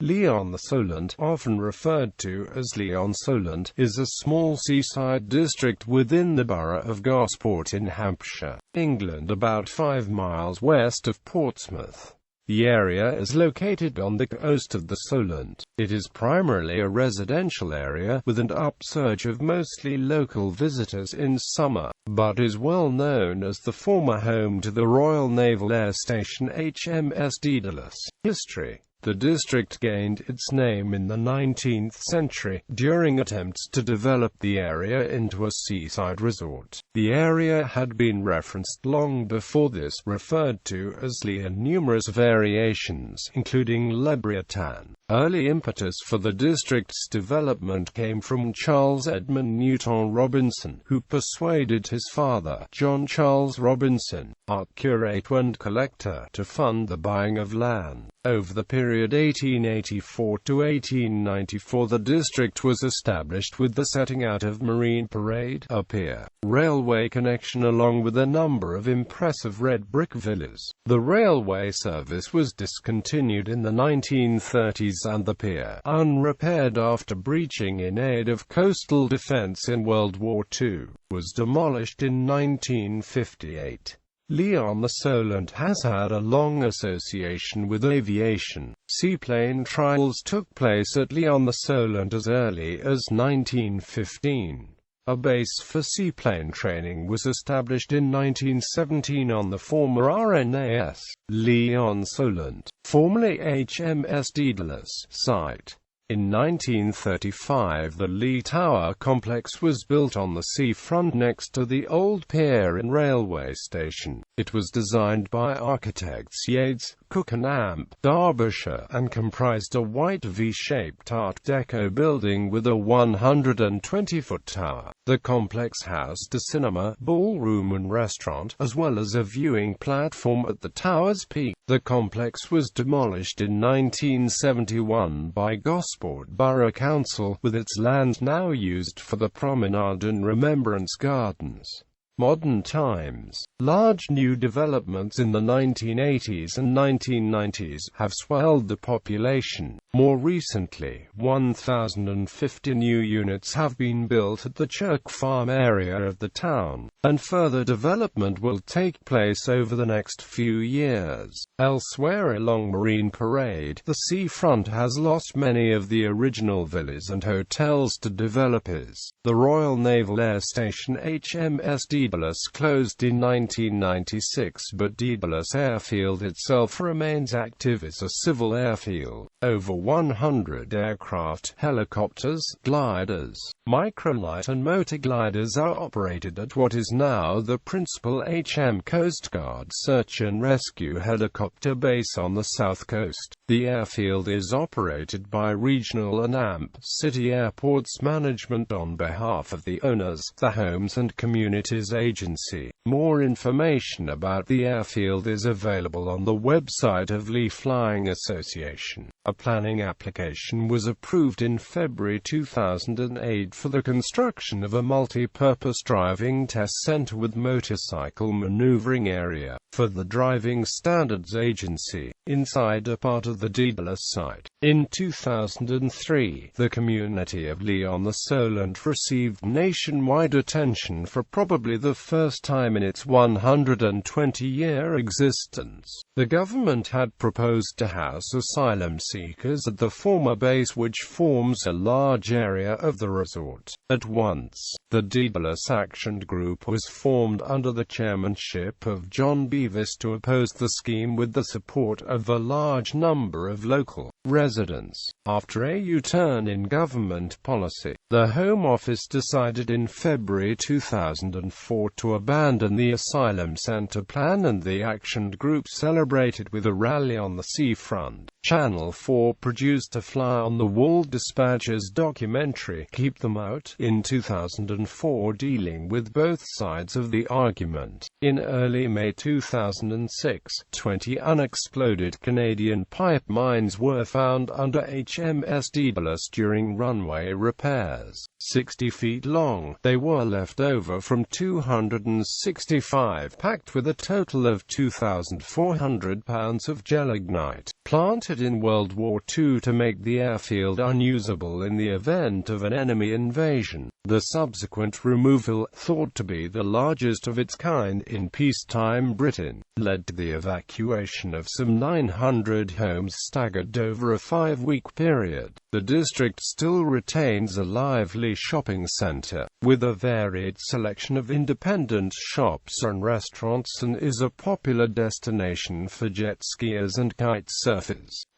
Lee-on-the-Solent, often referred to as Lee-on-Solent, is a small seaside district within the Borough of Gosport in Hampshire, England, about 5 miles west of Portsmouth. The area is located on the coast of the Solent. It is primarily a residential area, with an upsurge of mostly local visitors in summer, but is well known as the former home to the Royal Naval Air Station HMS Daedalus. History. The district gained its name in the 19th century, during attempts to develop the area into a seaside resort. The area had been referenced long before this, referred to as Lee, and numerous variations, including Lebriatan. Early impetus for the district's development came from Charles Edmund Newton Robinson, who persuaded his father, John Charles Robinson, art curate and collector, to fund the buying of land. Over the period 1884 to 1894, the district was established with the setting out of Marine Parade, a pier, railway connection along with a number of impressive red brick villas. The railway service was discontinued in the 1930s and the pier, unrepaired after breaching in aid of coastal defense in World War II, was demolished in 1958. Lee-on-the-Solent has had a long association with aviation. Seaplane trials took place at Lee-on-the-Solent as early as 1915. A base for seaplane training was established in 1917 on the former RNAS Lee-on-Solent, formerly HMS Daedalus, site. In 1935, the Lee Tower complex was built on the seafront next to the old pier and railway station. It was designed by architects Yates, Cook and Amp, Derbyshire, and comprised a white V-shaped Art Deco building with a 120-foot tower. The complex housed a cinema, ballroom and restaurant, as well as a viewing platform at the tower's peak. The complex was demolished in 1971 by Gosport Borough Council, with its land now used for the promenade and remembrance gardens. Modern times. Large new developments in the 1980s and 1990s have swelled the population. More recently, 1,050 new units have been built at the Chirk Farm area of the town, and further development will take place over the next few years. Elsewhere along Marine Parade, the seafront has lost many of the original villas and hotels to developers. The Royal Naval Air Station HMS Daedalus closed in 1996, but Daedalus Airfield itself remains active as a civil airfield. Over 100 aircraft, helicopters, gliders, microlight and motor gliders are operated at what is now the principal HM Coast Guard search and rescue helicopter base on the south coast. The airfield is operated by Regional and AMP City Airports Management on behalf of the owners, the Homes and Communities Agency. More information about the airfield is available on the website of Lee Flying Association. A planning application was approved in February 2008 for the construction of a multi-purpose driving test center with motorcycle maneuvering area for the Driving Standards Agency, inside a part of the Daedalus site. In 2003, the community of Lee-on-the-Solent received nationwide attention for probably the first time in its 120-year existence. The government had proposed to house asylum seekers at the former base, which forms a large area of the resort. At once, the Daedalus Action Group was formed under the chairmanship of John Beavis to oppose the scheme with the support of a large number of local residents. After a U-turn in government policy, the Home Office decided in February 2004 to abandon the asylum centre plan, and the Action Group celebrated with a rally on the seafront. Channel 4 produced a fly-on-the-wall dispatches documentary, Keep Them Out, in 2004, dealing with both sides of the argument. In early May 2006, 20 unexploded Canadian pipe mines were found under HMS Daedalus during runway repairs. 60 feet long, they were left over from 265, packed with a total of 2,400 pounds of gelignite. planted in World War II to make the airfield unusable in the event of an enemy invasion. The subsequent removal, thought to be the largest of its kind in peacetime Britain, led to the evacuation of some 900 homes staggered over a 5-week period. The district still retains a lively shopping centre, with a varied selection of independent shops and restaurants, and is a popular destination for jet skiers and kite surfers.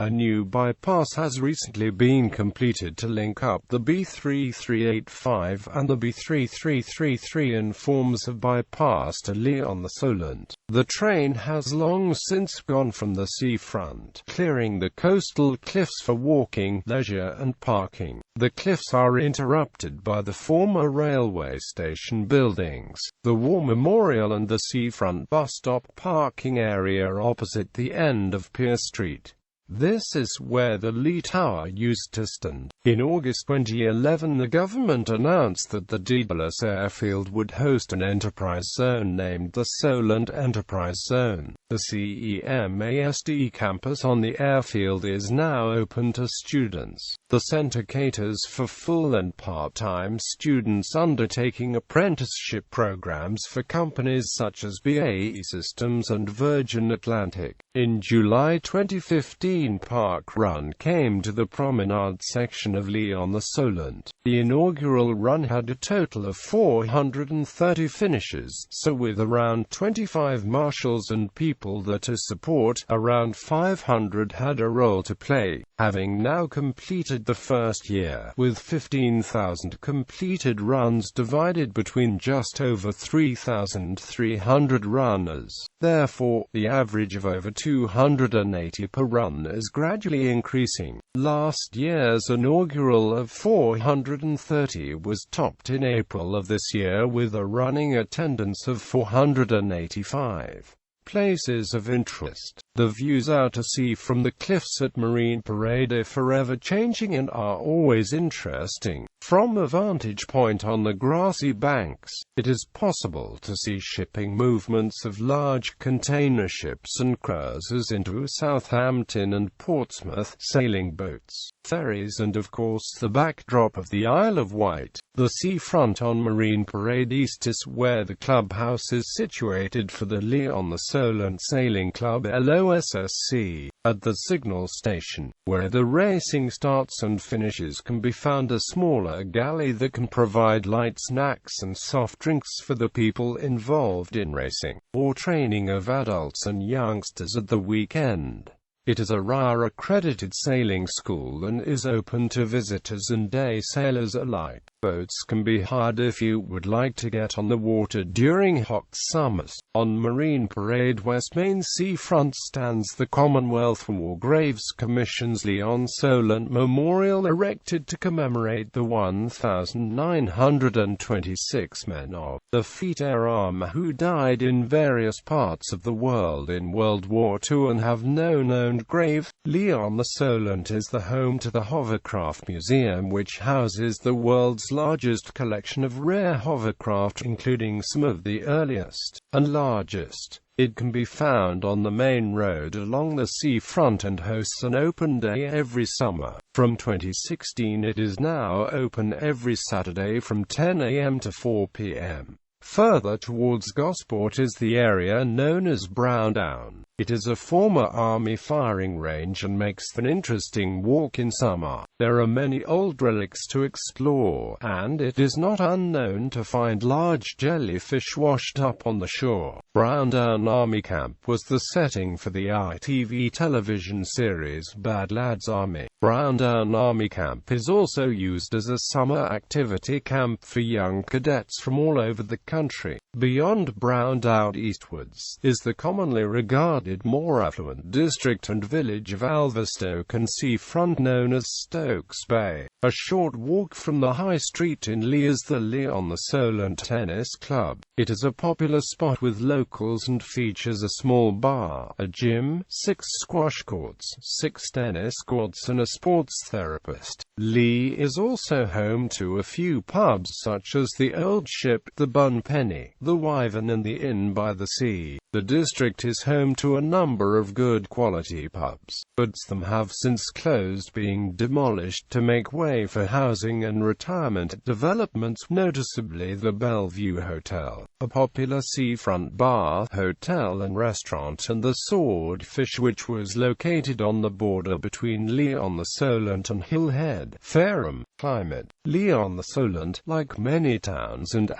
A new bypass has recently been completed to link up the B3385 and the B3333 in forms of bypass to Lee-on-the-Solent. The train has long since gone from the seafront, clearing the coastal cliffs for walking, leisure and parking. The cliffs are interrupted by the former railway station buildings, the War Memorial and the seafront bus stop parking area opposite the end of Pier Street. This is where the Lee Tower used to stand. In August 2011, the government announced that the Daedalus airfield would host an enterprise zone named the Solent Enterprise Zone. The CEMASD campus on the airfield is now open to students. The center caters for full and part-time students undertaking apprenticeship programs for companies such as BAE Systems and Virgin Atlantic. In July 2015, Park Run came to the promenade section of Lee-on-the-Solent. The inaugural run had a total of 430 finishes, so with around 25 marshals and people there to support, around 500 had a role to play. Having now completed the first year, with 15,000 completed runs divided between just over 3,300 runners. Therefore, the average of over 280 per run is gradually increasing. Last year's inaugural of 430 was topped in April of this year with a running attendance of 485. Places of interest. The views out to sea from the cliffs at Marine Parade are forever changing and are always interesting. From a vantage point on the grassy banks, it is possible to see shipping movements of large container ships and cruisers into Southampton and Portsmouth, sailing boats, ferries and of course the backdrop of the Isle of Wight. The seafront on Marine Parade East is where the clubhouse is situated for the Lee-on-the-Solent Sailing Club LOSSC. At the signal station, where the racing starts and finishes, can be found a smaller galley that can provide light snacks and soft drinks for the people involved in racing, or training of adults and youngsters at the weekend. It is a RAR accredited sailing school and is open to visitors and day sailors alike. Boats can be hired if you would like to get on the water during hot summers. On Marine Parade West Main seafront stands the Commonwealth War Graves Commission's Lee-on-Solent Memorial, erected to commemorate the 1,926 men of the Fleet Air Arm who died in various parts of the world in World War II and have no known grave. Lee-on-the-Solent is the home to the Hovercraft Museum, which houses the world's largest collection of rare hovercraft, including some of the earliest and largest. It can be found on the main road along the seafront and hosts an open day every summer. From 2016 it is now open every Saturday from 10 a.m. to 4 p.m. Further towards Gosport is the area known as Brown Down. It is a former army firing range and makes an interesting walk in summer. There are many old relics to explore, and it is not unknown to find large jellyfish washed up on the shore. Brown Down Army Camp was the setting for the ITV television series Bad Lads Army. Brown Down Army Camp is also used as a summer activity camp for young cadets from all over the country. Beyond Brown Down eastwards is the commonly regarded more affluent district and village of Alverstoke and seafront known as Stokes Bay. A short walk from the high street in Lee is the Lee-on-the-Solent Tennis Club. It is a popular spot with locals and features a small bar, a gym, 6 squash courts, 6 tennis courts and a sports therapist. Lee is also home to a few pubs such as the Old Ship, the Bun One Penny, the Wyvern and the Inn by the Sea. The district is home to a number of good quality pubs, but some have since closed, being demolished to make way for housing and retirement developments, noticeably the Bellevue Hotel, a popular seafront bar, hotel and restaurant, and the Swordfish, which was located on the border between Lee-on-the-Solent and Hillhead, Fareham. Climate. Lee-on-the-Solent, like many towns and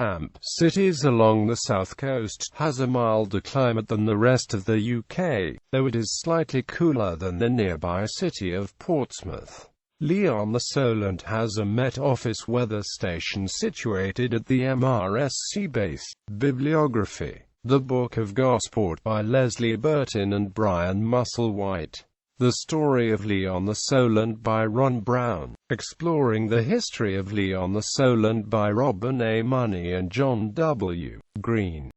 cities along the south coast, has a milder climate than the rest of the UK, though it is slightly cooler than the nearby city of Portsmouth. Lee-on-the-Solent has a Met Office weather station situated at the MRSC base. Bibliography. The Book of Gosport by Leslie Burton and Brian Musselwhite. The Story of Lee-on-the-Solent by Ron Brown. Exploring the History of Lee-on-the-Solent by Robin A. Money and John W. Green.